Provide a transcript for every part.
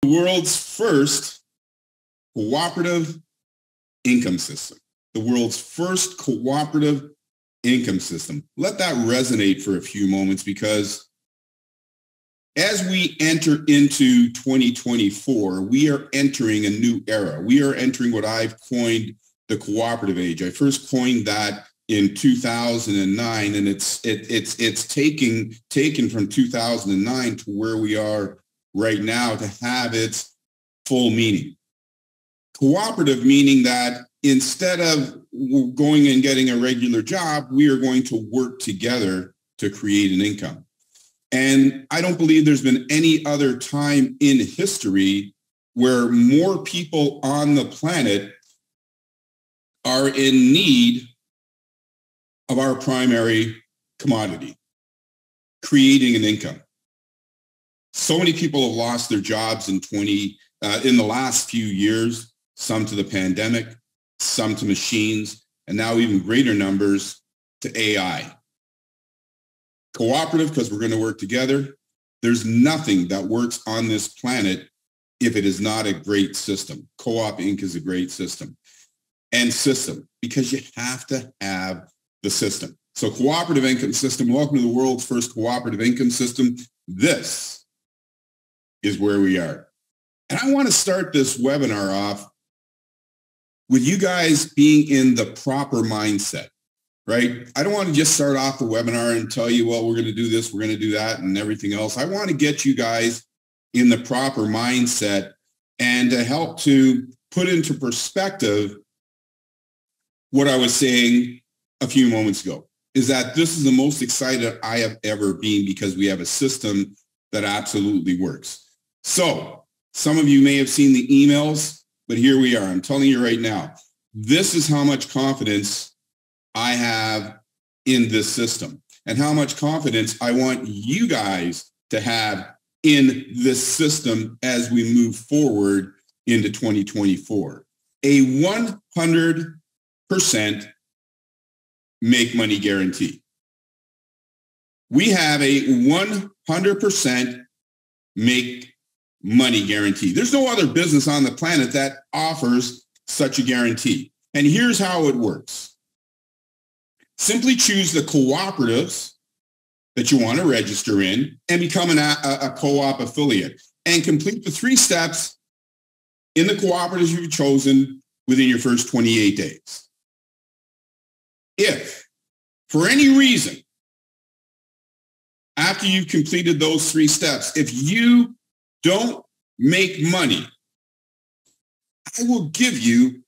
The world's first cooperative income system. The world's first cooperative income system. Let that resonate for a few moments, because as we enter into 2024, we are entering a new era. We are entering what I've coined the cooperative age. I first coined that in 2009, and it's taken from 2009 to where we are right now to have its full meaning. Cooperative meaning that instead of going and getting a regular job, we are going to work together to create an income. And I don't believe there's been any other time in history where more people on the planet are in need of our primary commodity, creating an income. So many people have lost their jobs in the last few years, some to the pandemic, some to machines, and now even greater numbers to AI. Cooperative, because we're going to work together. There's nothing that works on this planet if it is not a great system. CoopInc is a great system. And system, because you have to have the system. So cooperative income system, welcome to the world's first cooperative income system. This is where we are. And I want to start this webinar off with you guys being in the proper mindset, right? I don't want to just start off the webinar and tell you, well, we're going to do this, we're going to do that, and everything else. I want to get you guys in the proper mindset and to help to put into perspective what I was saying a few moments ago, is that this is the most excited I have ever been, because we have a system that absolutely works. So some of you may have seen the emails, but here we are. I'm telling you right now, this is how much confidence I have in this system and how much confidence I want you guys to have in this system as we move forward into 2024. A 100% make money guarantee. We have a 100% make money guarantee. There's no other business on the planet that offers such a guarantee. And here's how it works. Simply choose the cooperatives that you want to register in and become a co-op affiliate, and complete the 3 steps in the cooperatives you've chosen within your first 28 days. If, for any reason, after you've completed those 3 steps, if you don't make money, I will give you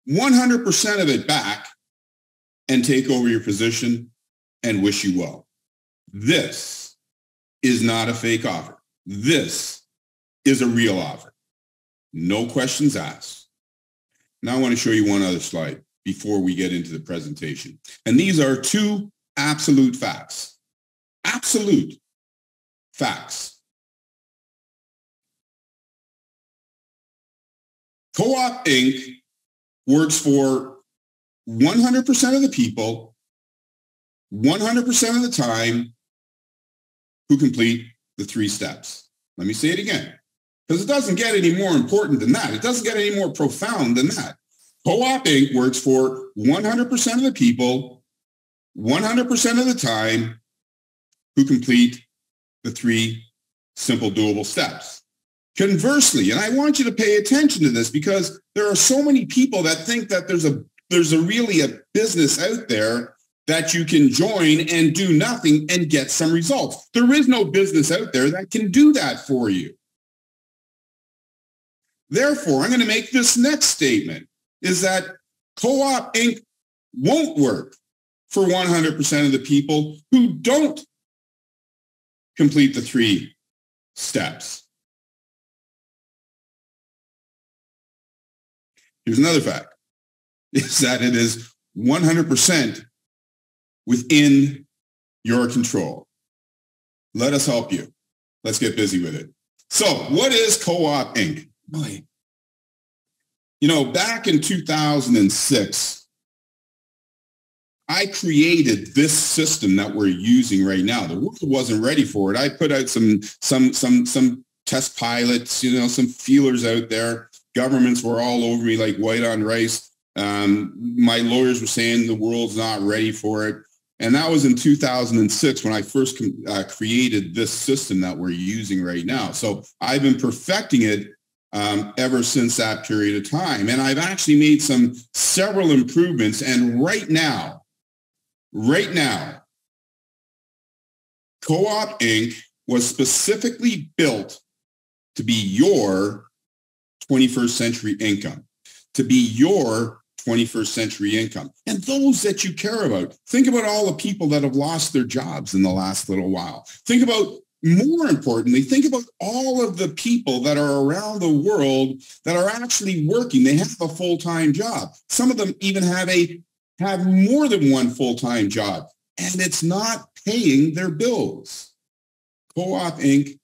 100% of it back and take over your position and wish you well. This is not a fake offer. This is a real offer. No questions asked. Now I want to show you one other slide before we get into the presentation. And these are 2 absolute facts. Absolute facts. CoopInc works for 100% of the people, 100% of the time, who complete the 3 steps. Let me say it again, because it doesn't get any more important than that. It doesn't get any more profound than that. CoopInc works for 100% of the people, 100% of the time, who complete the 3 simple doable steps. Conversely, and I want you to pay attention to this, because there are so many people that think that there's really a business out there that you can join and do nothing and get some results. There is no business out there that can do that for you. Therefore, I'm going to make this next statement, is that CoopInc won't work for 100% of the people who don't complete the 3 steps. Here's another fact, is that it is 100% within your control. Let us help you. Let's get busy with it. So what is CoopInc? Boy, you know, back in 2006, I created this system that we're using right now. The world wasn't ready for it. I put out some test pilots, some feelers out there. Governments were all over me like white on rice. My lawyers were saying the world's not ready for it. And that was in 2006 when I first created this system that we're using right now. So I've been perfecting it ever since that period of time. And I've actually made several improvements. And right now, CoopInc was specifically built to be your 21st century income, to be your 21st century income. And those that you care about, think about all the people that have lost their jobs in the last little while. More importantly, think about all of the people that are around the world that are actually working. They have a full-time job. Some of them even have more than one full-time job, and it's not paying their bills. CoopInc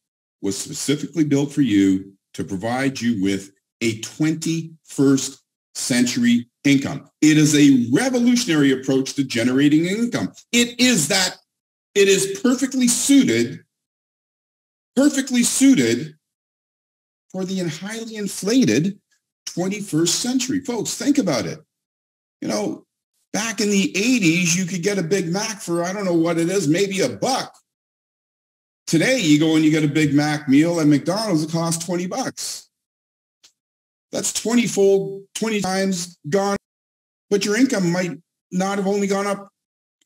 was specifically built for you to provide you with a 21st century income. It is a revolutionary approach to generating income. It is perfectly suited for the highly inflated 21st century. Folks, think about it. Back in the 80s, you could get a Big Mac for, I don't know what it is, maybe $1. Today, you go and you get a Big Mac meal at McDonald's, it costs $20. That's 20 times gone, but your income might not have only gone up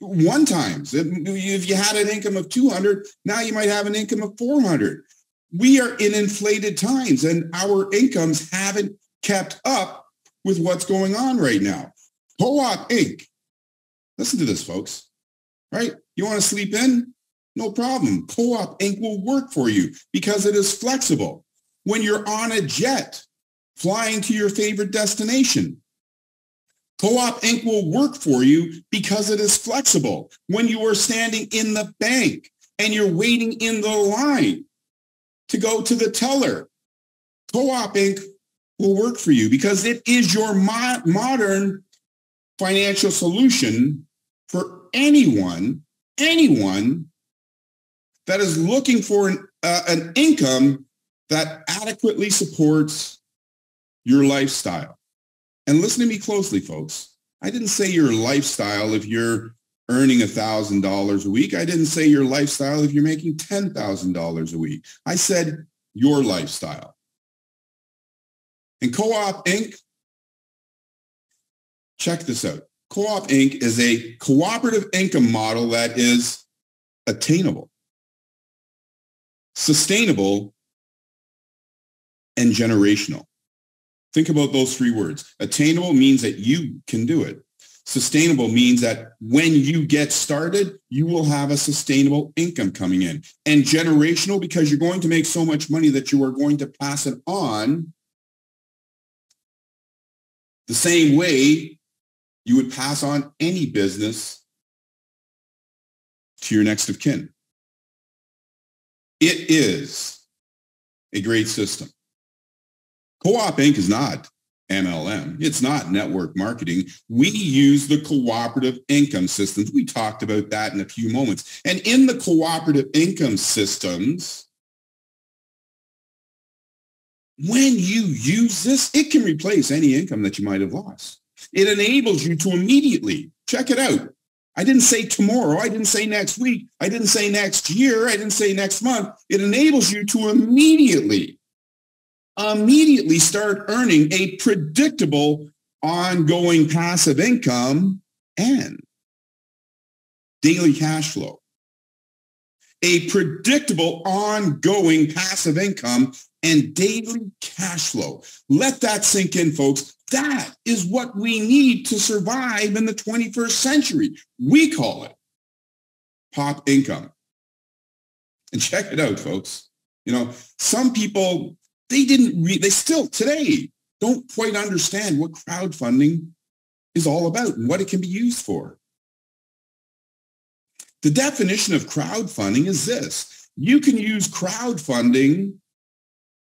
one time. If you had an income of 200, now you might have an income of 400. We are in inflated times, and our incomes haven't kept up with what's going on right now. CoopInc, listen to this, folks, right? You want to sleep in? No problem. CoopInc will work for you because it is flexible. When you're on a jet flying to your favorite destination, CoopInc will work for you because it is flexible. When you are standing in the bank and you're waiting in the line to go to the teller, CoopInc will work for you because it is your modern financial solution for anyone that is looking for an income that adequately supports your lifestyle. And listen to me closely, folks. I didn't say your lifestyle if you're earning $1,000 a week. I didn't say your lifestyle if you're making $10,000 a week. I said your lifestyle. And CoopInc, check this out. CoopInc is a cooperative income model that is attainable, sustainable, and generational. Think about those three words. Attainable means that you can do it. Sustainable means that when you get started, you will have a sustainable income coming in. And generational, because you're going to make so much money that you are going to pass it on the same way you would pass on any business to your next of kin. It is a great system. CoopInc is not MLM. It's not network marketing. We use the cooperative income systems. We talked about that in a few moments. And in the cooperative income systems, when you use this, it can replace any income that you might have lost. It enables you to immediately, check it out. I didn't say tomorrow. I didn't say next week. I didn't say next year. I didn't say next month. It enables you to immediately start earning a predictable, ongoing passive income and daily cash flow. A predictable, ongoing passive income and daily cash flow. Let that sink in, folks. That is what we need to survive in the 21st century. We call it pop income. And check it out, folks. Some people, they still today don't quite understand what crowdfunding is all about and what it can be used for. The definition of crowdfunding is this. You can use crowdfunding,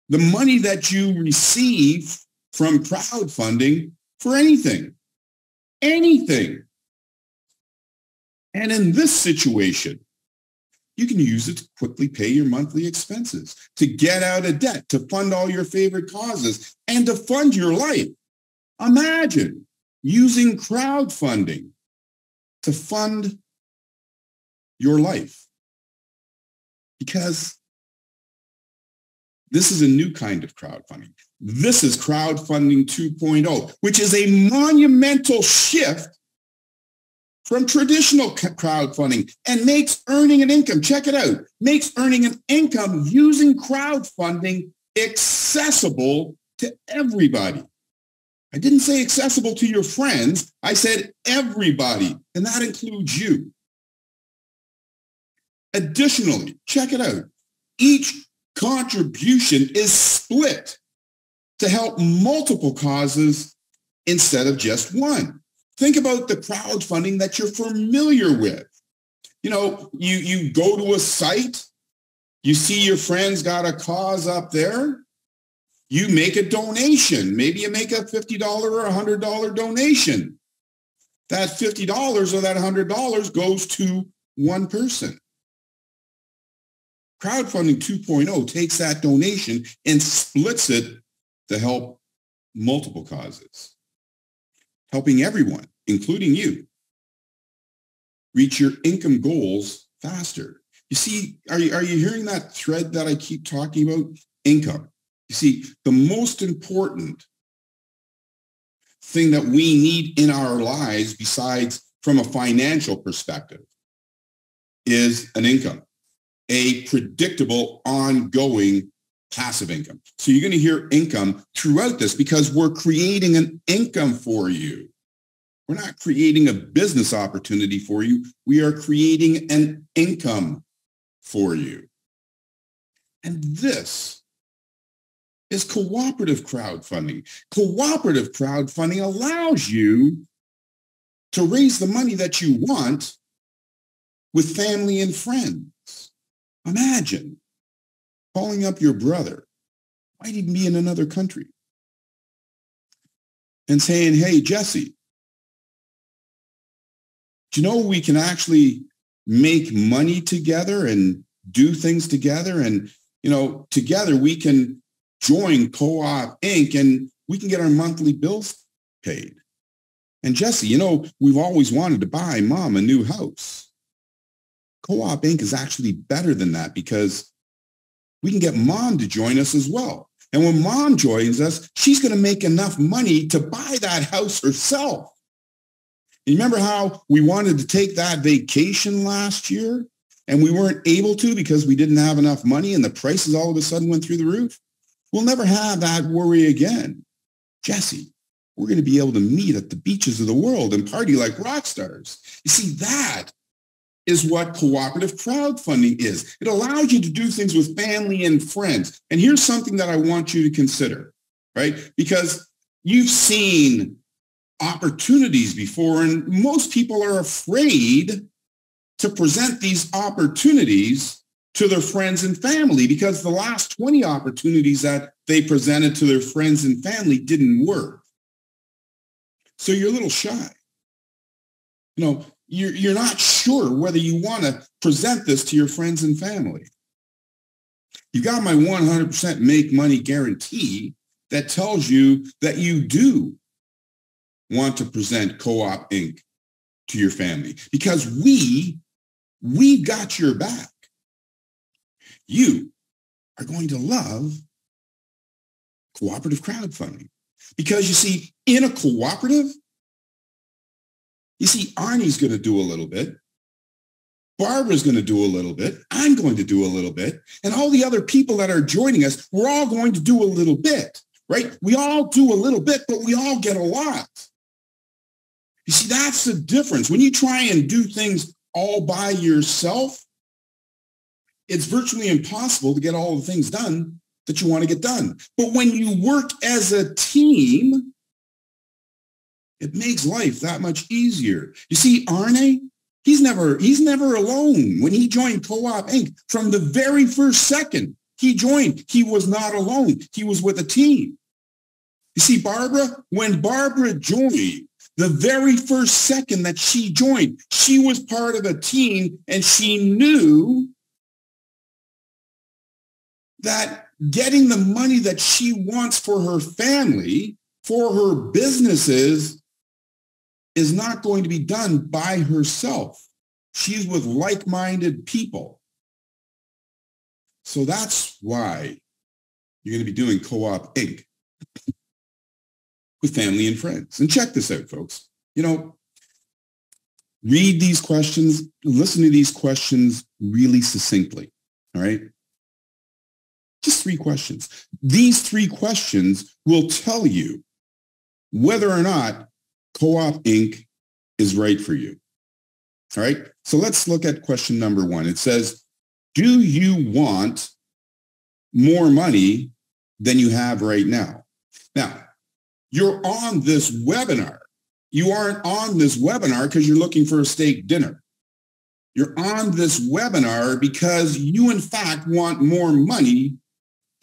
the money that you receive from crowdfunding, for anything. Anything. And in this situation, You can use it to quickly pay your monthly expenses, to get out of debt, to fund all your favorite causes, and to fund your life. Imagine using crowdfunding to fund your life. Because this is a new kind of crowdfunding. This is crowdfunding 2.0, which is a monumental shift from traditional crowdfunding and makes earning an income, check it out, makes earning an income using crowdfunding accessible to everybody. I didn't say accessible to your friends. I said everybody, and that includes you. Additionally, check it out. Each contribution is split to help multiple causes instead of just one. Think about the crowdfunding that you're familiar with. You know, you go to a site, you see your friends got a cause up there, you make a donation. Maybe you make a $50 or $100 donation. That $50 or that $100 goes to one person. Crowdfunding 2.0 takes that donation and splits it to help multiple causes, helping everyone, including you, reach your income goals faster. You see, are you hearing that thread that I keep talking about? Income. You see, the most important thing that we need in our lives, besides from a financial perspective, is an income, a predictable, ongoing passive income. So you're going to hear income throughout this because we're creating an income for you. We're not creating a business opportunity for you. We are creating an income for you. And this is cooperative crowdfunding. Cooperative crowdfunding allows you to raise the money that you want with family and friends. Imagine calling up your brother, might even be in another country, and saying, hey, Jesse, do you know we can actually make money together and do things together? And, you know, together we can join CoopInc and we can get our monthly bills paid. And Jesse, you know, we've always wanted to buy Mom a new house. CoopInc is actually better than that because we can get Mom to join us as well. And when Mom joins us, she's going to make enough money to buy that house herself. You remember how we wanted to take that vacation last year and we weren't able to because we didn't have enough money and the prices all of a sudden went through the roof? We'll never have that worry again. Jesse, we're going to be able to meet at the beaches of the world and party like rock stars. You see, that is what cooperative crowdfunding is. It allows you to do things with family and friends. And here's something that I want you to consider, right? Because you've seen opportunities before, and most people are afraid to present these opportunities to their friends and family because the last 20 opportunities that they presented to their friends and family didn't work. So you're a little shy. You know, you're not sure whether you want to present this to your friends and family. You got my 100% make money guarantee that tells you that you do want to present CoopInc to your family because we've got your back. You are going to love cooperative crowdfunding because you see, in a cooperative, you see, Arnie's going to do a little bit. Barbara's going to do a little bit. I'm going to do a little bit. And all the other people that are joining us, we're all going to do a little bit, right? We all do a little bit, but we all get a lot. You see, that's the difference. When you try and do things all by yourself, it's virtually impossible to get all the things done that you want to get done. But when you work as a team, it makes life that much easier. You see, Arnie, he's never alone. When he joined CoopInc, from the very first second he joined, he was not alone. He was with a team. You see, Barbara, when Barbara joined, the very first second that she joined, she was part of a team and she knew that getting the money that she wants for her family, for her businesses, is not going to be done by herself. She's with like-minded people. So that's why you're going to be doing CoopInc with family and friends. And check this out, folks. Read these questions, listen to these questions really succinctly, all right? Just 3 questions. These 3 questions will tell you whether or not CoopInc is right for you, all right? So let's look at question number 1. It says, do you want more money than you have right now? Now, you're on this webinar. You aren't on this webinar because you're looking for a steak dinner. You're on this webinar because you, in fact, want more money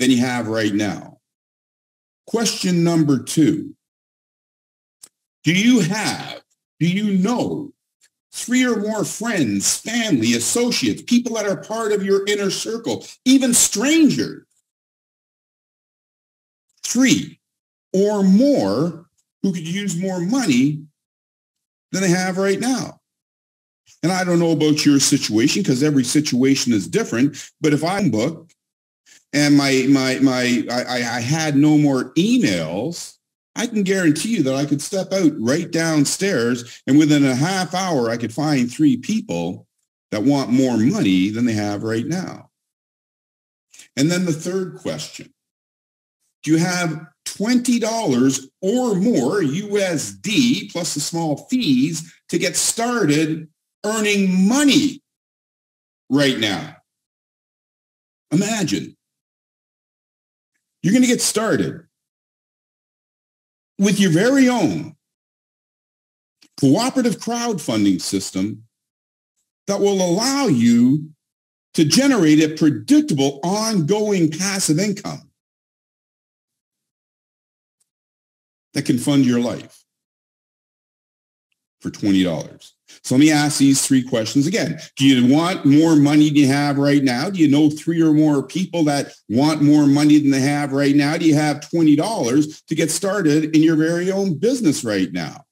than you have right now. Question number 2. Do you know 3 or more friends, family, associates, people that are part of your inner circle, even strangers? 3 or more who could use more money than they have right now. And I don't know about your situation because every situation is different, but if I'm booked and I had no more emails, I can guarantee you that I could step out right downstairs and within a half hour, I could find 3 people that want more money than they have right now. And then the third question, do you have $20 or more USD plus the small fees to get started earning money right now? Imagine you're going to get started with your very own cooperative crowdfunding system that will allow you to generate a predictable, ongoing passive income that can fund your life for $20. So let me ask these 3 questions again. Do you want more money than you have right now? Do you know 3 or more people that want more money than they have right now? Do you have $20 to get started in your very own business right now?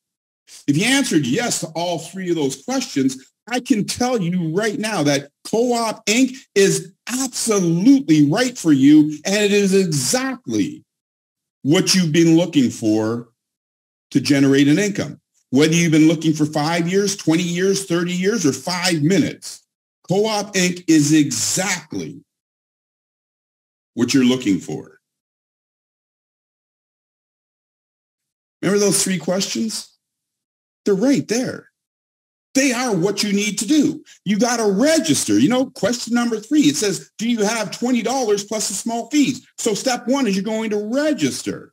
If you answered yes to all 3 of those questions, I can tell you right now that CoopInc is absolutely right for you, and it is exactly what you've been looking for to generate an income. Whether you've been looking for 5 years, 20 years, 30 years, or 5 minutes, CoopInc is exactly what you're looking for. Remember those 3 questions? They're right there. They are what you need to do. You got to register. Question number 3, it says, do you have $20 plus the small fees? So step 1 is you're going to register.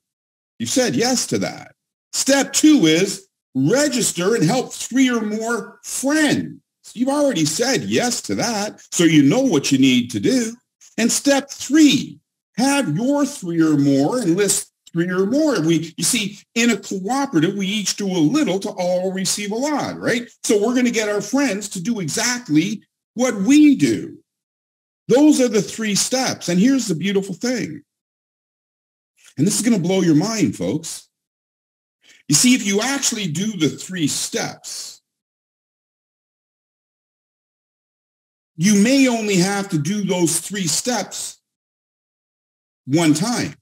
You said yes to that. Step 2 is register and help 3 or more friends. You've already said yes to that, so you know what you need to do. And step 3, have your 3 or more and list 3 or more. You see, in a cooperative, we each do a little to all receive a lot, right? So we're going to get our friends to do exactly what we do. Those are the 3 steps. And here's the beautiful thing. And this is going to blow your mind, folks. You see, if you actually do the 3 steps, you may only have to do those 3 steps one time.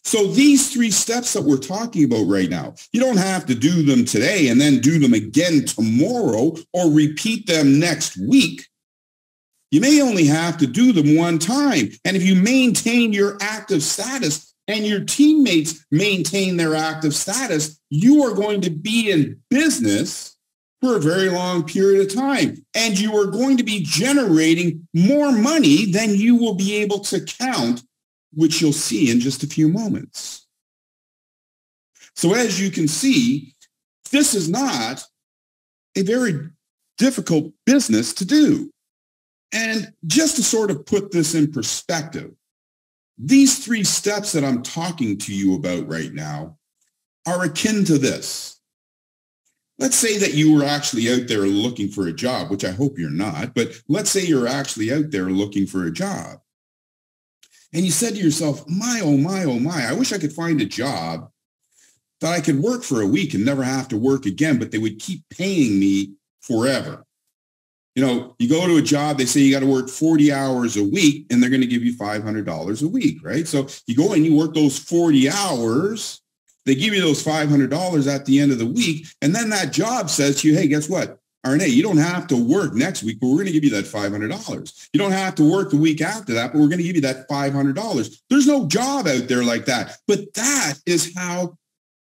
So these 3 steps that we're talking about right now, you don't have to do them today and then do them again tomorrow or repeat them next week. You may only have to do them one time. And if you maintain your active status and your teammates maintain their active status, you are going to be in business for a very long period of time. And you are going to be generating more money than you will be able to count, which you'll see in just a few moments. So as you can see, this is not a very difficult business to do. And just to sort of put this in perspective, these 3 steps that I'm talking to you about right now are akin to this. Let's say that you were actually out there looking for a job, which I hope you're not, but let's say you're actually out there looking for a job. and you said to yourself, my, oh my, oh my, I wish I could find a job that I could work for a week and never have to work again, but they would keep paying me forever. You know, you go to a job, they say you got to work 40 hours a week and they're going to give you $500 a week, right? So you go and you work those 40 hours, they give you those $500 at the end of the week. And then that job says to you, hey, guess what? Arne, you don't have to work next week, but we're going to give you that $500. You don't have to work the week after that, but we're going to give you that $500. There's no job out there like that. But that is how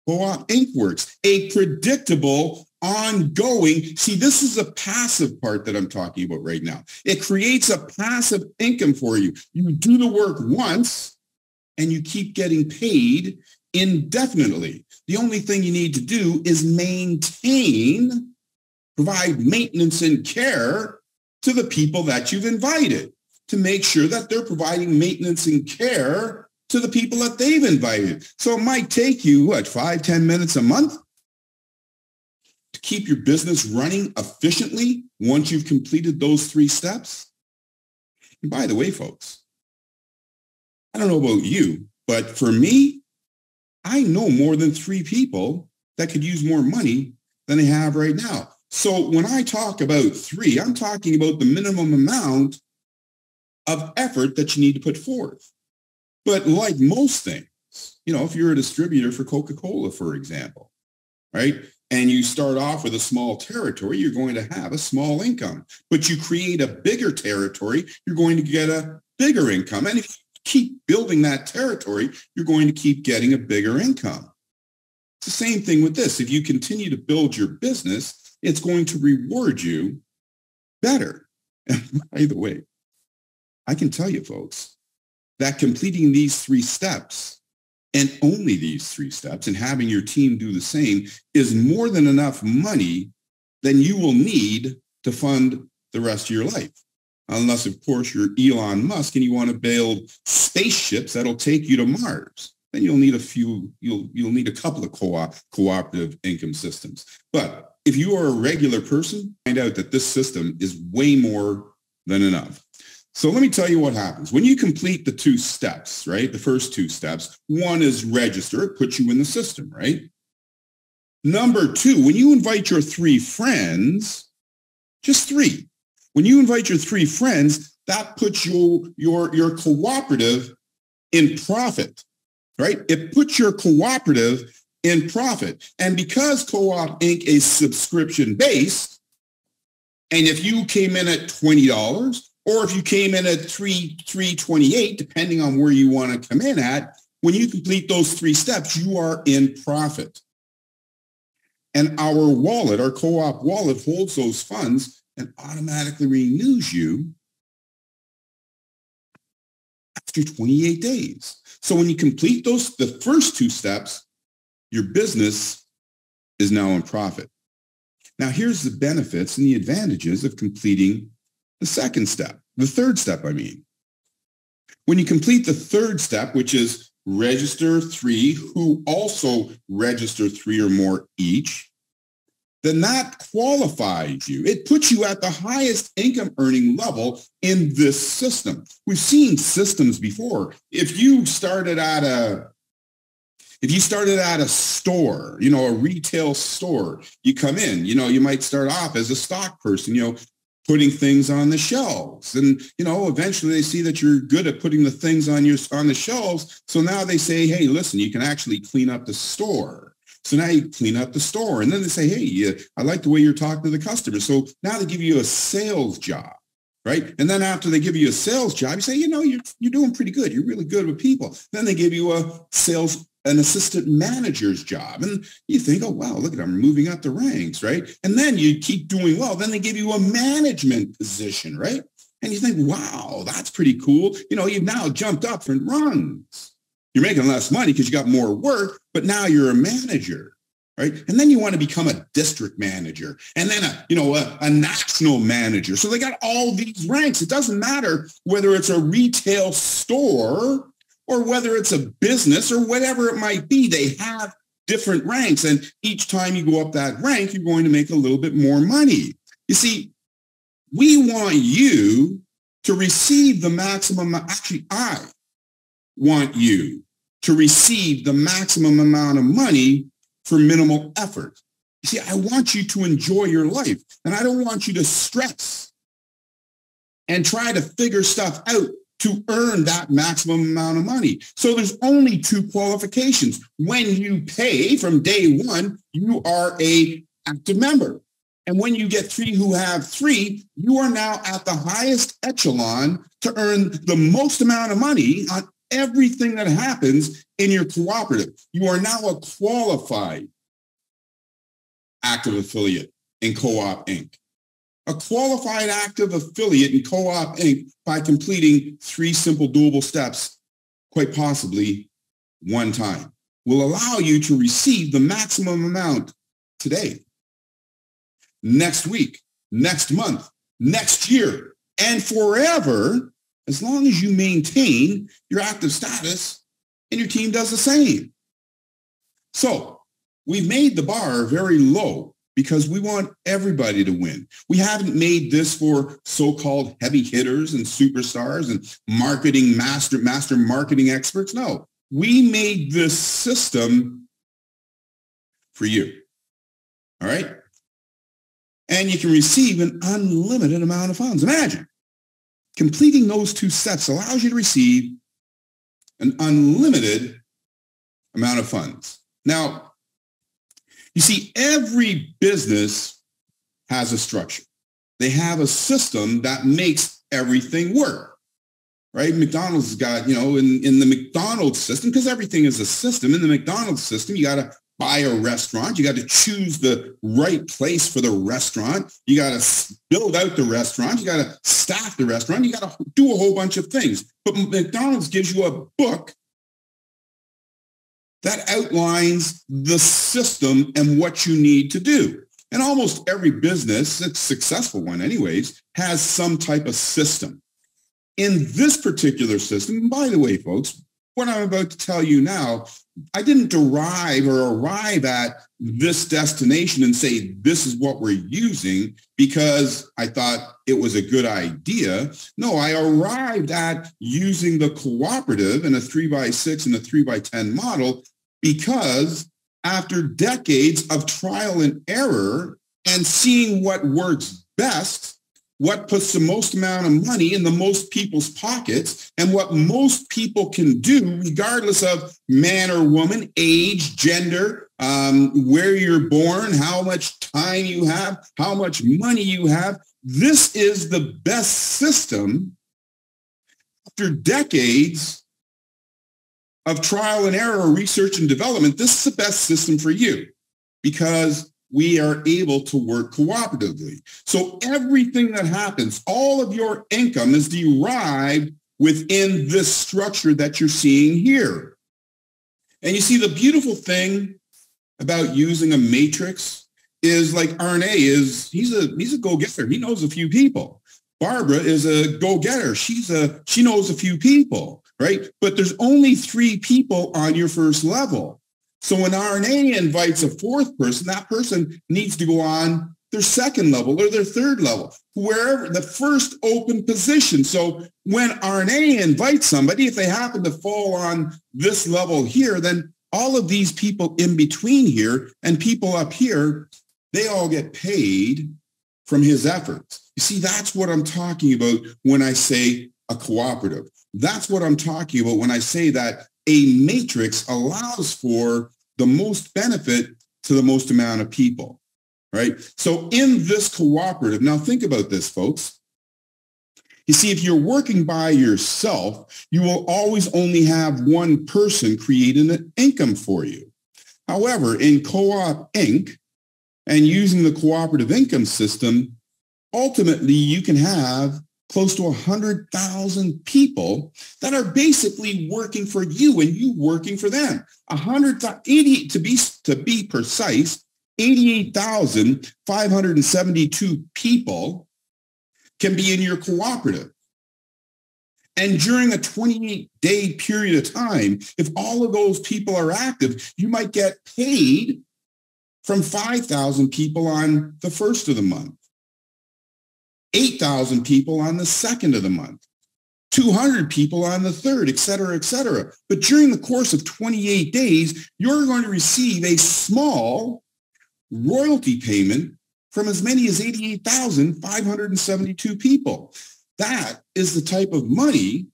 CoopInc works. A predictable, ongoing. See, this is a passive part that I'm talking about right now. It creates a passive income for you. You do the work once and you keep getting paid indefinitely. The only thing you need to do is provide maintenance and care to the people that you've invited, to make sure that they're providing maintenance and care to the people that they've invited. So it might take you, 5-10 minutes a month to keep your business running efficiently once you've completed those 3 steps. And by the way, folks, I don't know about you, but for me, I know more than 3 people that could use more money than they have right now. So when I talk about 3, I'm talking about the minimum amount of effort that you need to put forth. But like most things, you know, if you're a distributor for Coca-Cola, for example, right? And you start off with a small territory, you're going to have a small income. But you create a bigger territory, you're going to get a bigger income. And if you keep building that territory, you're going to keep getting a bigger income. It's the same thing with this. If you continue to build your business, it's going to reward you better. And by the way, I can tell you, folks, that completing these 3 steps, and only these 3 steps, and having your team do the same is more than enough money than you will need to fund the rest of your life. Unless, of course, you're Elon Musk and you want to build spaceships that'll take you to Mars. Then you'll need you'll need a couple of cooperative income systems. But if you are a regular person, find out that this system is way more than enough. So let me tell you what happens. When you complete the 2 steps, right? The first 2 steps, one is register. It puts you in the system, right? Number 2, when you invite your 3 friends, just 3. When you invite your 3 friends, that puts your cooperative in profit, right? It puts your cooperative in profit. And because CoopInc is subscription-based, and if you came in at $20, or if you came in at $328, depending on where you want to come in at, when you complete those 3 steps, you are in profit. And our wallet, our co-op wallet, holds those funds and automatically renews you after 28 days. So when you complete the first 2 steps, your business is now in profit. Now, here's the benefits and the advantages of completing the second step, the third step, I mean. When you complete the third step, which is register 3, who also register 3 or more each, then that qualifies you. It puts you at the highest income earning level in this system. We've seen systems before. If you started at a store, you know, a retail store, you come in, you know, you might start off as a stock person, you know, putting things on the shelves. And, you know, eventually they see that you're good at putting the things on the shelves. So now they say, hey, listen, you can actually clean up the store. So now you clean up the store. And then they say, hey, I like the way you're talking to the customer. So now they give you a sales job, right? And then after they give you a sales job, you say, you know, you're doing pretty good. You're really good with people. Then they give you an assistant manager's job. And you think, oh, wow, look at them moving up the ranks, right? And then you keep doing well. Then they give you a management position, right? And you think, wow, that's pretty cool. You know, you've now jumped up from rungs. You're making less money because you got more work, but now you're a manager, right? And then you want to become a district manager and then a national manager. So they got all these ranks. It doesn't matter whether it's a retail store or whether it's a business or whatever it might be. They have different ranks. And each time you go up that rank, you're going to make a little bit more money. You see, we want you to receive the maximum. Actually, want you to receive the maximum amount of money for minimal effort. You see, I want you to enjoy your life, and I don't want you to stress and try to figure stuff out to earn that maximum amount of money. So there's only two qualifications. When you pay from day one, you are an active member. And when you get three who have three, you are now at the highest echelon to earn the most amount of money on everything that happens in your cooperative. You are now a qualified active affiliate in CoopInc. A qualified active affiliate in CoopInc by completing 3 simple doable steps, quite possibly one time, will allow you to receive the maximum amount today, next week, next month, next year, and forever, as long as you maintain your active status and your team does the same. So we've made the bar very low because we want everybody to win. We haven't made this for so-called heavy hitters and superstars and marketing master marketing experts. No, we made this system for you. All right? And you can receive an unlimited amount of funds. Imagine completing those 2 steps allows you to receive an unlimited amount of funds. Now, you see, every business has a structure. They have a system that makes everything work, right? McDonald's has got, in the McDonald's system, because everything is a system, in the McDonald's system, you got to buy a restaurant. You got to choose the right place for the restaurant. You got to build out the restaurant. You got to staff the restaurant. You got to do a whole bunch of things. But McDonald's gives you a book that outlines the system and what you need to do. And almost every business, a successful one anyways, has some type of system. In this particular system, and by the way, folks, what I'm about to tell you now, I didn't derive or arrive at this destination and say, this is what we're using because I thought it was a good idea. No, I arrived at using the cooperative in a 3x6 and a 3x10 model because after decades of trial and error and seeing what works best, what puts the most amount of money in the most people's pockets, and what most people can do, regardless of man or woman, age, gender, where you're born, how much time you have, how much money you have. This is the best system after decades of trial and error, research and development. This is the best system for you because we are able to work cooperatively. So everything that happens, all of your income is derived within this structure that you're seeing here. And you see, the beautiful thing about using a matrix is like RNA he's a go-getter. He knows a few people. Barbara is a go-getter. She knows a few people, right? But there's only 3 people on your first level. So when RNA invites a 4th person, that person needs to go on their 2nd level or their 3rd level, wherever the first open position. So when RNA invites somebody, if they happen to fall on this level here, then all of these people in between here and people up here, they all get paid from his efforts. You see, that's what I'm talking about when I say a cooperative. That's what I'm talking about when I say that a matrix allows for the most benefit to the most amount of people, right? So in this cooperative, now think about this, folks. You see, if you're working by yourself, you will always only have one person creating an income for you. However, in CoopInc and using the cooperative income system, ultimately you can have close to 100,000 people that are basically working for you and you working for them. 80 to be precise, 88,572 people can be in your cooperative. And during a 28-day period of time, if all of those people are active, you might get paid from 5,000 people on the 1st of the month, 8,000 people on the 2nd of the month, 200 people on the third, et cetera, et cetera. But during the course of 28 days, you're going to receive a small royalty payment from as many as 88,572 people. That is the type of money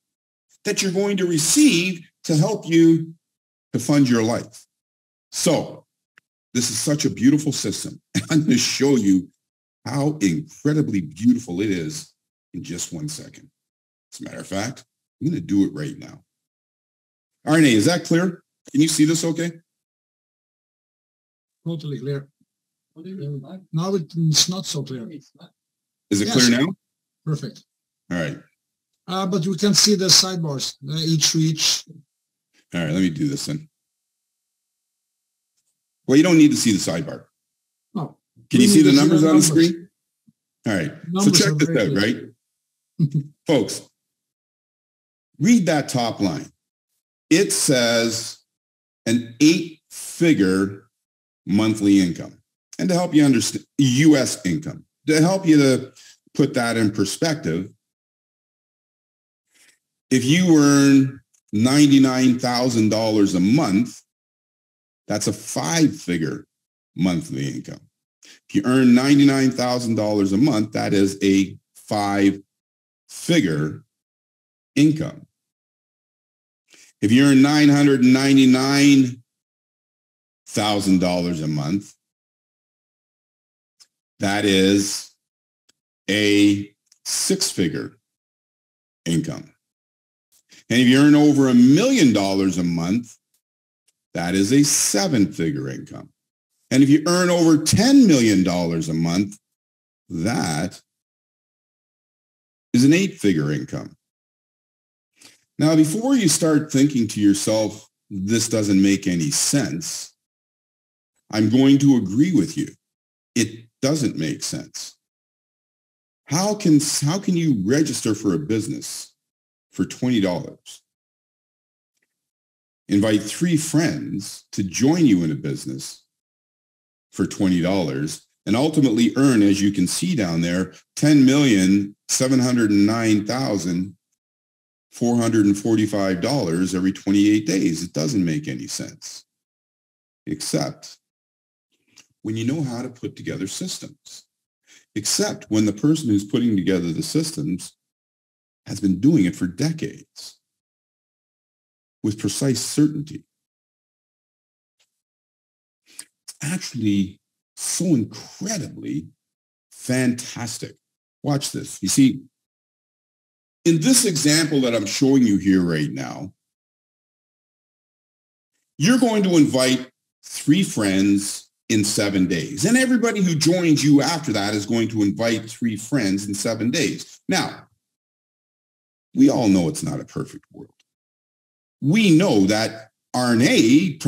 that you're going to receive to help you to fund your life. So this is such a beautiful system. I'm going to show you how incredibly beautiful it is in just 1 second. As a matter of fact, I'm going to do it right now. RNA, is that clear? Can you see this okay? Totally clear. Now it's not so clear. Is it clear now? Perfect. All right. But we can see the sidebars, each. All right, let me do this then. Well, you don't need to see the sidebar. No. Can you see the numbers on the screen? All right. So check this out, right? Folks, read that top line. It says an 8-figure monthly income. And to help you understand, U.S. income, to help you to put that in perspective, if you earn $99,000 a month, that's a 5-figure monthly income. If you earn $99,000 a month, that is a 5-figure income. If you earn $999,000 a month, that is a 6-figure income. And if you earn over $1 million a month, that is a 7-figure income. And if you earn over $10 million a month, that is an 8-figure income. Now, before you start thinking to yourself, this doesn't make any sense, I'm going to agree with you. It doesn't make sense. How can you register for a business for $20? Invite 3 friends to join you in a business for $20 and ultimately earn, as you can see down there, $10,709,445 every 28 days. It doesn't make any sense, except when you know how to put together systems, except when the person who's putting together the systems has been doing it for decades with precise certainty. It's actually so incredibly fantastic. Watch this. You see, in this example that I'm showing you here right now, you're going to invite 3 friends in 7 days. And everybody who joins you after that is going to invite 3 friends in 7 days. Now, we all know it's not a perfect world. We know that RNA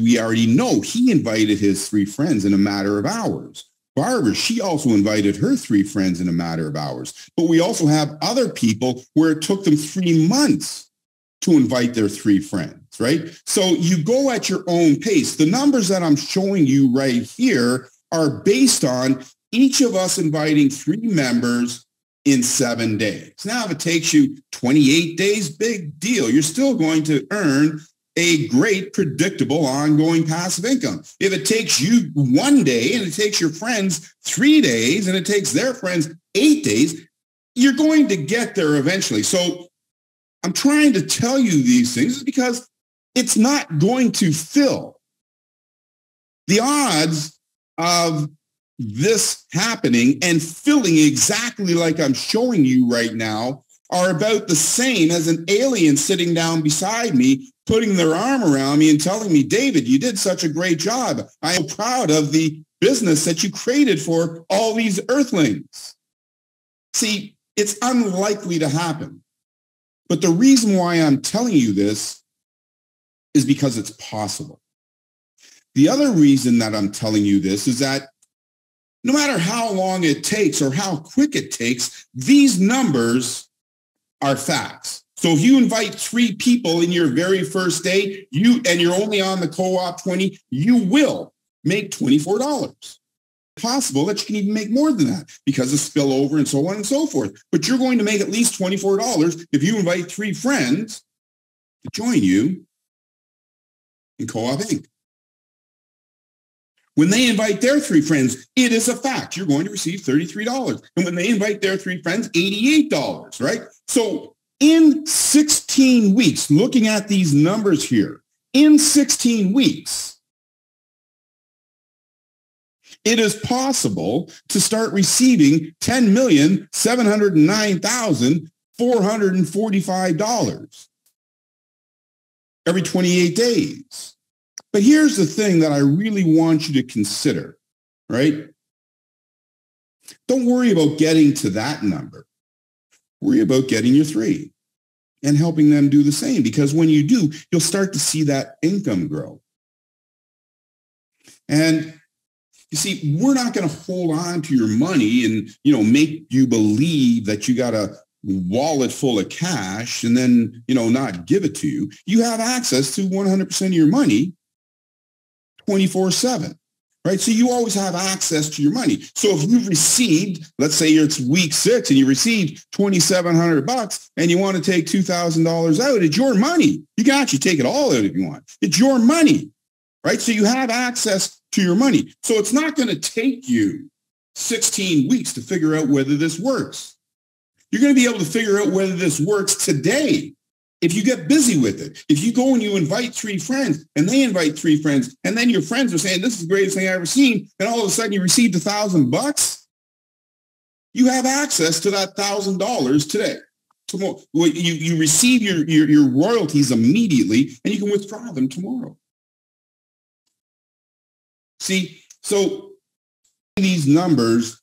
we already know he invited his 3 friends in a matter of hours. Barbara, she also invited her 3 friends in a matter of hours. But we also have other people where it took them 3 months to invite their 3 friends, right? So you go at your own pace. The numbers that I'm showing you right here are based on each of us inviting 3 members in 7 days. Now, if it takes you 28 days, big deal. You're still going to earn a great, predictable, ongoing passive income. If it takes you 1 day and it takes your friends 3 days and it takes their friends 8 days, you're going to get there eventually. So I'm trying to tell you these things because it's not going to fill. The odds of this happening and filling exactly like I'm showing you right now are about the same as an alien sitting down beside me, putting their arm around me and telling me, David, you did such a great job. I am proud of the business that you created for all these earthlings. See, it's unlikely to happen. But the reason why I'm telling you this is because it's possible. The other reason that I'm telling you this is that no matter how long it takes or how quick it takes, these numbers are facts. So if you invite 3 people in your very first day, and you're only on the co-op 20, you will make $24. possible that you can even make more than that because of spillover and so on and so forth. But you're going to make at least $24 if you invite 3 friends to join you in CoopInc. When they invite their 3 friends, it is a fact. You're going to receive $33. And when they invite their 3 friends, $88, right? So in 16 weeks, looking at these numbers here, in 16 weeks, it is possible to start receiving $10,709,445 every 28 days. But here's the thing that I really want you to consider, right? Don't worry about getting to that number. Worry about getting your 3 and helping them do the same, because when you do, you'll start to see that income grow. And you see, we're not going to hold on to your money and, make you believe that you got a wallet full of cash and then, not give it to you. You have access to 100% of your money 24/7, right? So you always have access to your money. So if you've received, let's say it's week 6 and you received $2,700 and you want to take $2,000 out, it's your money. You can actually take it all out if you want. It's your money, right? So you have access to your money. So it's not going to take you 16 weeks to figure out whether this works. You're going to be able to figure out whether this works today if you get busy with it. If you go and you invite 3 friends and they invite 3 friends and then your friends are saying, this is the greatest thing I've ever seen, and all of a sudden you received $1,000, you have access to that $1,000 today. Tomorrow, you receive your royalties immediately and you can withdraw them tomorrow. See, so these numbers,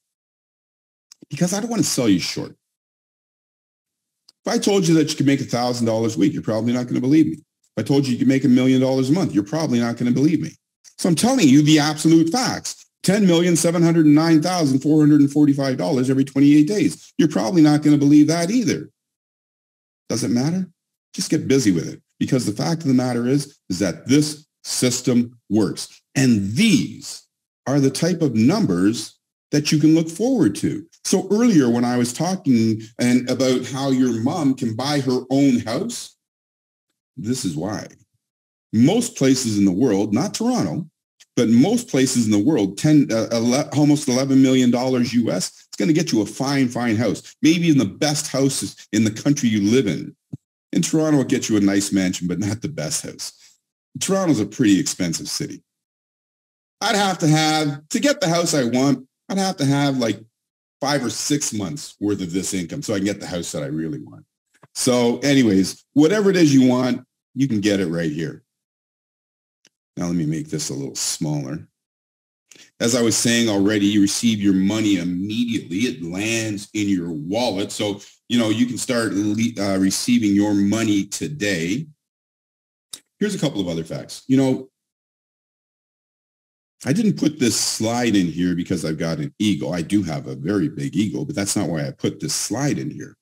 because I don't want to sell you short. If I told you that you could make $1,000 a week, you're probably not going to believe me. If I told you you could make $1 million a month, you're probably not going to believe me. So I'm telling you the absolute facts. $10,709,445 every 28 days. You're probably not going to believe that either. Doesn't matter. Just get busy with it, because the fact of the matter is that this system works. And these are the type of numbers that you can look forward to. So earlier when I was talking about how your mom can buy her own house, this is why. Most places in the world, not Toronto, but most places in the world, almost $11 million US, it's going to get you a fine, fine house. Maybe in the best houses in the country you live in. In Toronto, it'll get you a nice mansion, but not the best house. Toronto's a pretty expensive city. to get the house I want, I'd have to have like 5 or 6 months worth of this income so I can get the house that I really want. So anyways, whatever it is you want, you can get it right here. Now let me make this a little smaller. As I was saying already, you receive your money immediately. It lands in your wallet. So, you can start receiving your money today. Here's a couple of other facts. I didn't put this slide in here because I've got an ego. I do have a very big ego, but that's not why I put this slide in here.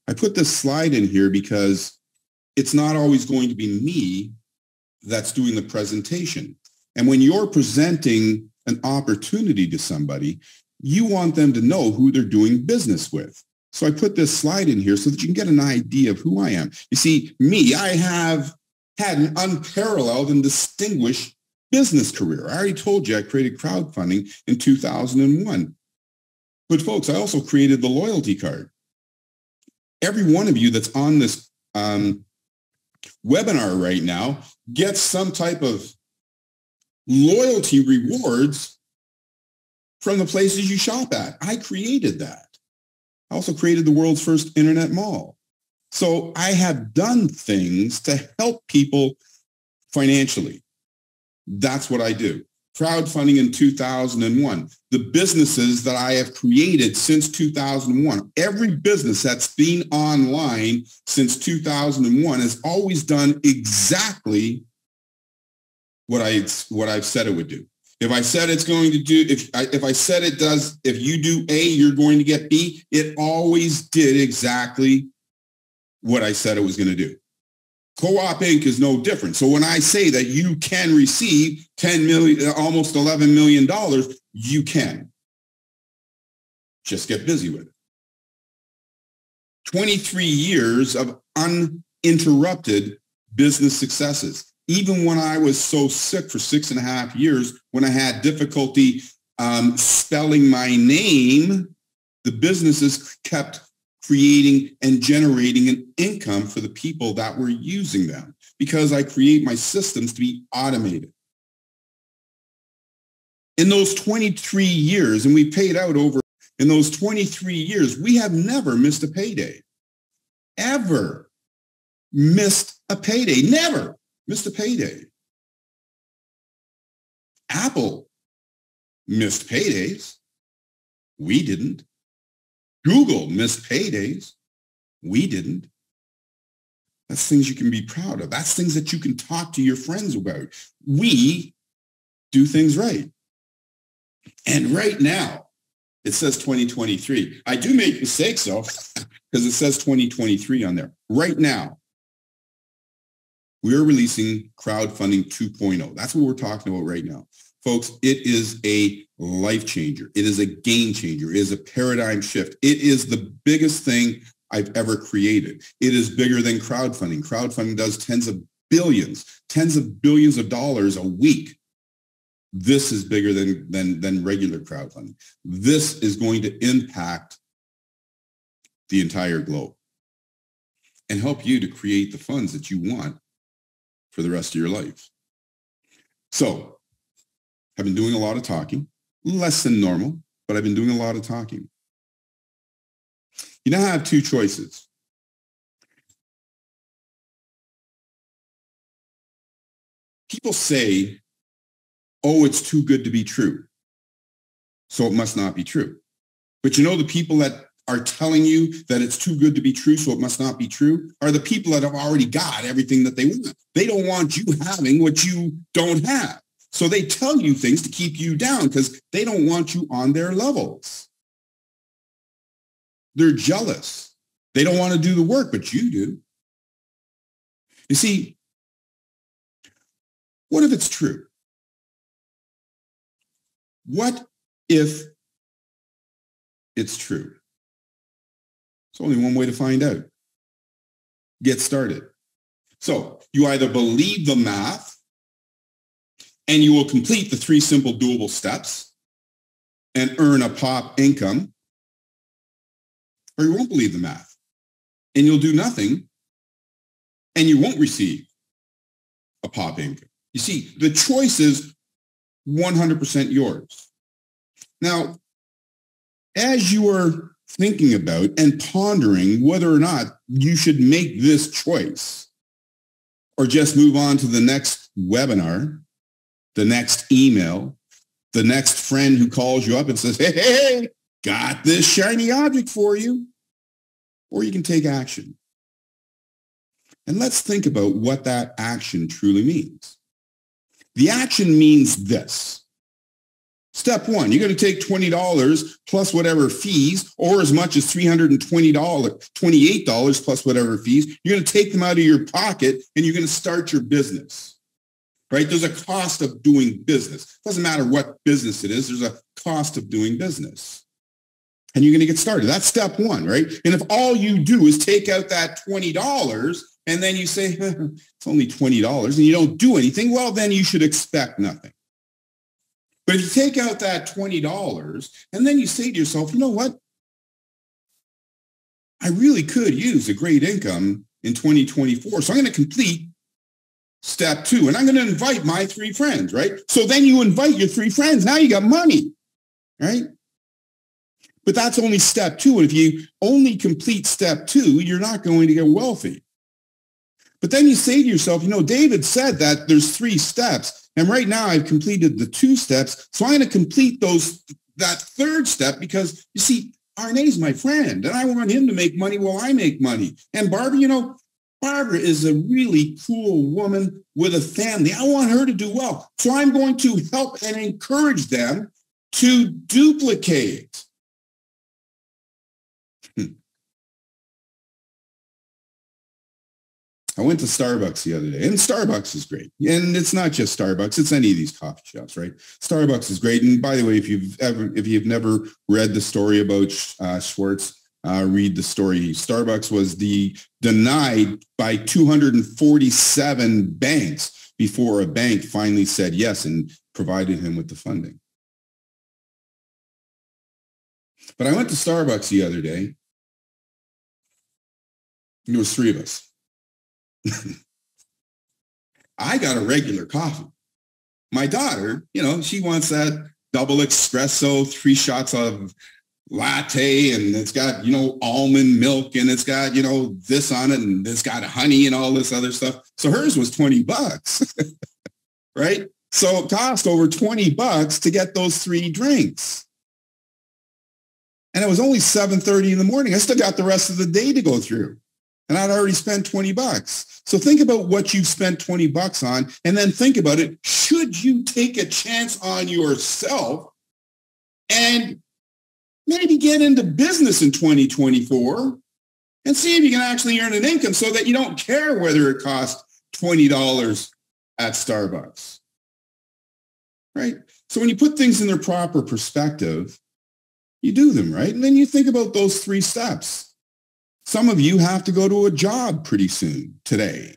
I put this slide in here because it's not always going to be me that's doing the presentation. And when you're presenting an opportunity to somebody, you want them to know who they're doing business with. So I put this slide in here so that you can get an idea of who I am. You see, me, I have had an unparalleled and distinguished business career. I already told you I created crowdfunding in 2001. But folks, I also created the loyalty card. Every one of you that's on this webinar right now gets some type of loyalty rewards from the places you shop at. I created that. I also created the world's first internet mall. So I have done things to help people financially. That's what I do. Crowdfunding in 2001. The businesses that I have created since 2001, every business that's been online since 2001 has always done exactly what I've said it would do. If I said it's going to do, if I said it does, if you do A, you're going to get B, it always did exactly what I said it was going to do. CoopInc is no different. So when I say that you can receive 10 million, almost $11 million, you can. Just get busy with it. 23 years of uninterrupted business successes. Even when I was so sick for 6.5 years, when I had difficulty spelling my name, the businesses kept creating and generating an income for the people that were using them because I create my systems to be automated. In those 23 years, and we paid out over, in those 23 years, we have never missed a payday. Ever missed a payday. Never missed a payday. Apple missed paydays. We didn't. Google missed paydays. We didn't. That's things you can be proud of. That's things that you can talk to your friends about. We do things right. And right now, it says 2023. I do make mistakes, though, because it says 2023 on there. Right now, we're releasing crowdfunding 2.0. That's what we're talking about right now. Folks, it is a life changer. It is a game changer. It is a paradigm shift. It is the biggest thing I've ever created. It is bigger than crowdfunding. Crowdfunding does tens of billions of dollars a week. This is bigger than regular crowdfunding. This is going to impact the entire globe and help you to create the funds that you want for the rest of your life. So I've been doing a lot of talking, less than normal, but I've been doing a lot of talking. You now have two choices. People say, oh, it's too good to be true, so it must not be true. But you know, the people that are telling you that it's too good to be true, so it must not be true, are the people that have already got everything that they want. They don't want you having what you don't have. So they tell you things to keep you down because they don't want you on their levels. They're jealous. They don't want to do the work, but you do. You see, what if it's true? What if it's true? There's only one way to find out. Get started. So you either believe the math and you will complete the 3 simple doable steps and earn a pop income, or you won't believe the math and you'll do nothing and you won't receive a pop income. You see, the choice is 100% yours. Now, as you are thinking about and pondering whether or not you should make this choice or just move on to the next webinar, the next email, the next friend who calls you up and says, hey, got this shiny object for you, or you can take action. And let's think about what that action truly means. The action means this. Step 1, you're going to take $20 plus whatever fees, or as much as $328 plus whatever fees. You're going to take them out of your pocket and you're going to start your business, right? There's a cost of doing business. Doesn't matter what business it is. There's a cost of doing business. And you're going to get started. That's step 1, right? And if all you do is take out that $20 and then you say, it's only $20 and you don't do anything, well, then you should expect nothing. But if you take out that $20 and then you say to yourself, you know what? I really could use a great income in 2024. So I'm going to complete step 2 and I'm going to invite my 3 friends, right? So then you invite your 3 friends. Now you got money, right? But that's only step 2. And if you only complete step 2, you're not going to get wealthy. But then you say to yourself, you know, David said that there's 3 steps. And right now I've completed the 2 steps. So I'm going to complete that 3rd step because, you see, Arne's my friend and I want him to make money while I make money. And Barbara, you know, Barbara is a really cool woman with a family. I want her to do well. So I'm going to help and encourage them to duplicate. I went to Starbucks the other day, and Starbucks is great. And it's not just Starbucks; it's any of these coffee shops, right? Starbucks is great. And by the way, if you've never read the story about Schwartz, read the story. Starbucks was denied by 247 banks before a bank finally said yes and provided him with the funding. But I went to Starbucks the other day. There was 3 of us. I got a regular coffee. My daughter, she wants that double espresso, 3 shots of latte, and it's got, almond milk, and it's got, this on it, and it's got honey and all this other stuff. So hers was $20, right? So it cost over $20 to get those 3 drinks. And it was only 7:30 in the morning. I still got the rest of the day to go through. And I'd already spent $20. So think about what you've spent $20 on, and then think about it. Should you take a chance on yourself and maybe get into business in 2024 and see if you can actually earn an income so that you don't care whether it costs $20 at Starbucks, right? So when you put things in their proper perspective, you do them, right? And then you think about those 3 steps. Some of you have to go to a job pretty soon today,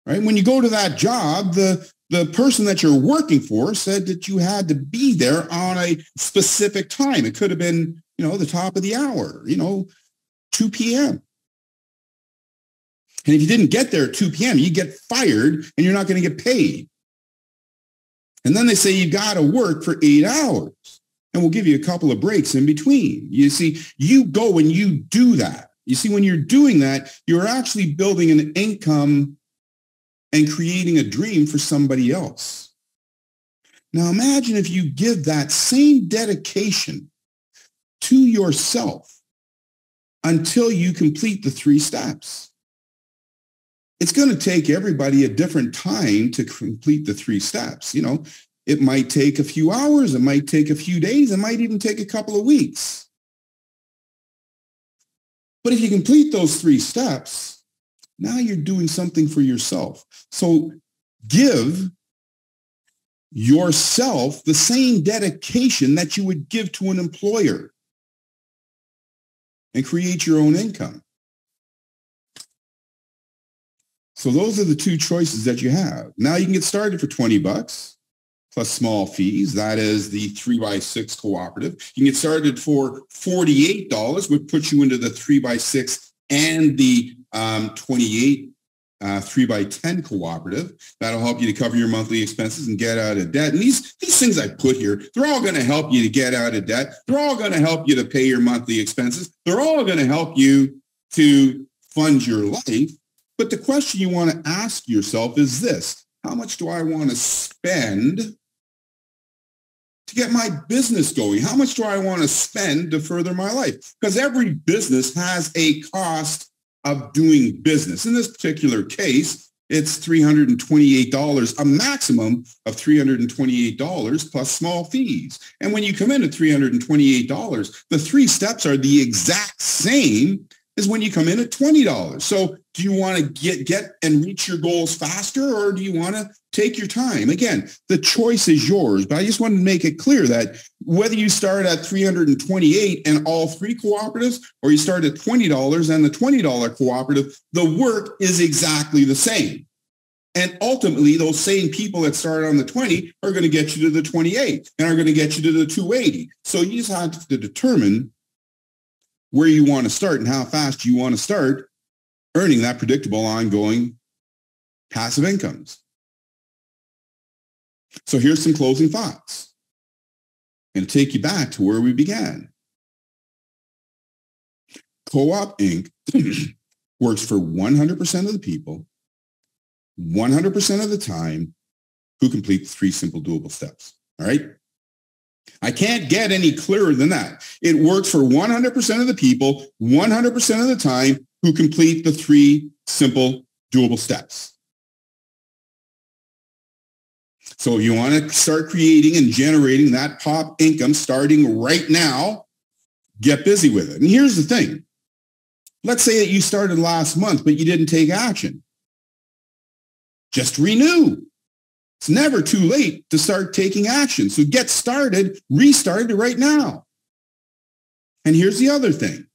right? When you go to that job, the person that you're working for said that you had to be there on a specific time. It could have been, the top of the hour, 2 p.m. And if you didn't get there at 2 p.m., you get fired and you're not going to get paid. And then they say you got to work for 8 hours and we'll give you a couple of breaks in between. You see, you go and you do that. You see, when you're doing that, you're actually building an income and creating a dream for somebody else. Now, imagine if you give that same dedication to yourself until you complete the 3 steps. It's going to take everybody a different time to complete the 3 steps. It might take a few hours. It might take a few days. It might even take a couple of weeks. But if you complete those 3 steps, now you're doing something for yourself. So give yourself the same dedication that you would give to an employer and create your own income. So those are the 2 choices that you have. Now you can get started for $20 plus small fees. That is the 3x6 cooperative. You can get started for $48, which puts you into the 3x6 and the 28 3x10 cooperative. That'll help you to cover your monthly expenses and get out of debt. And these things I put here, they're all going to help you to get out of debt. They're all going to help you to pay your monthly expenses. They're all going to help you to fund your life. But the question you want to ask yourself is this: how much do I want to spend to get my business going? How much do I want to spend to further my life? Because every business has a cost of doing business. In this particular case, it's $328, a maximum of $328 plus small fees. And when you come in at $328, the 3 steps are the exact same as when you come in at $20. So do you want to get and reach your goals faster, or do you want to take your time? Again, the choice is yours, but I just wanted to make it clear that whether you start at $328 and all 3 cooperatives, or you start at $20 and the $20 cooperative, the work is exactly the same. And ultimately, those same people that started on the 20 are going to get you to the 28 and are going to get you to the 280. So you just have to determine where you want to start and how fast you want to start earning that predictable, ongoing passive incomes. So here's some closing thoughts. I'm going to take you back to where we began. CoopInc works for 100% of the people, 100% of the time, who complete the 3 simple doable steps. All right? I can't get any clearer than that. It works for 100% of the people, 100% of the time, who complete the 3 simple doable steps. So if you want to start creating and generating that pop income starting right now, get busy with it. And here's the thing. Let's say that you started last month, but you didn't take action. Just renew. It's never too late to start taking action. So get started, restart it right now. And here's the other thing,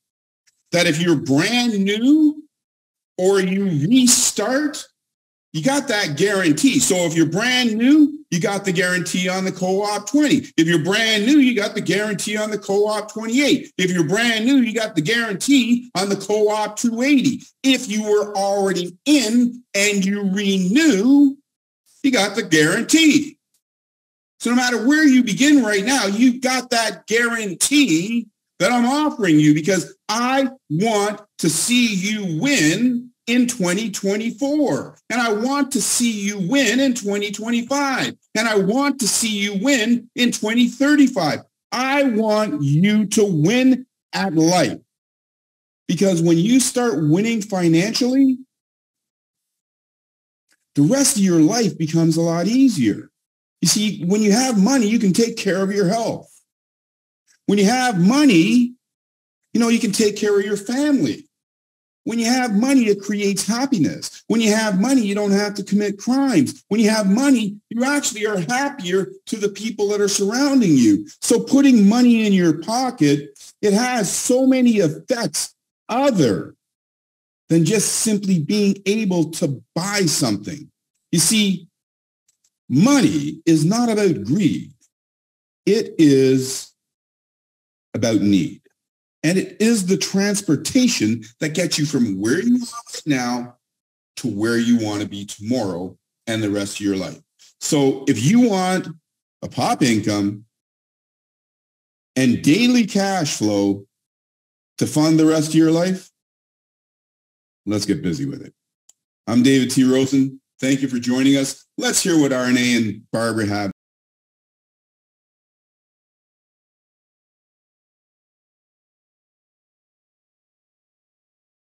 that if you're brand new or you restart, you got that guarantee. So if you're brand new, you got the guarantee on the Co-op 20. If you're brand new, you got the guarantee on the Co-op 28. If you're brand new, you got the guarantee on the Co-op 280. If you were already in and you renew, you got the guarantee. So no matter where you begin right now, you've got that guarantee that I'm offering you, because I want to see you win in 2024. And I want to see you win in 2025. And I want to see you win in 2035. I want you to win at life. Because when you start winning financially, the rest of your life becomes a lot easier. You see, when you have money, you can take care of your health. When you have money, you can take care of your family. When you have money, it creates happiness. When you have money, you don't have to commit crimes. When you have money, you actually are happier to the people that are surrounding you. So putting money in your pocket, it has so many effects other than just simply being able to buy something. You see, money is not about greed. It is about need. And it is the transportation that gets you from where you are right now to where you want to be tomorrow and the rest of your life. So if you want a pop income and daily cash flow to fund the rest of your life, let's get busy with it. I'm David T. Rosen. Thank you for joining us. Let's hear what RNA and Barbara have